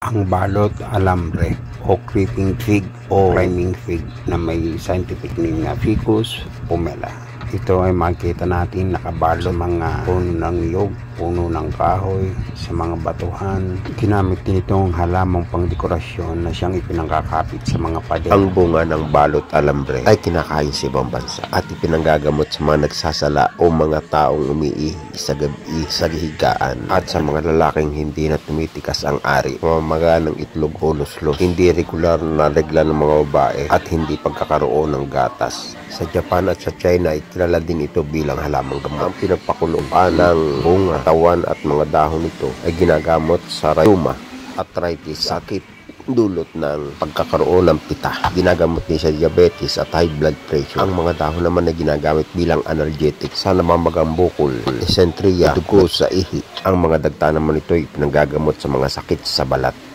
Ang balot alambre o creeping fig o climbing fig na may scientific name na Ficus pumila. Ito ay makikita natin nakabalot sa mga puno ng niyog, puno ng kahoy, sa mga batuhan. Ginamit din itong halamang pangdekorasyon na siyang ipinangkakapit sa mga pader. Ang bunga ng balot alambre ay kinakain sa ibang bansa at ipinanggagamot sa mga nagsasala o mga taong umiihi sa gabi sa higaan at sa mga lalaking hindi na tumitikas ang ari, pamamaga ng itlog o luslos, hindi regular na regla ng mga babae at hindi pagkakaroon ng gatas. Sa Japan at sa China ay kilala din ito bilang halamang gamot. Ang pinagpakuluan ng bunga, tawan at mga dahon nito ay ginagamot sa rheuma, arthritis, sakit dulot ng pagkakaroon ng pita. Ginagamot din sa diabetes at high blood pressure. Ang mga dahon naman ay ginagamit bilang analgesic sa namamagang bukol, dysentery, dugo sa ihi. Ang mga dagta naman ito ay pinanggagamot sa mga sakit sa balat.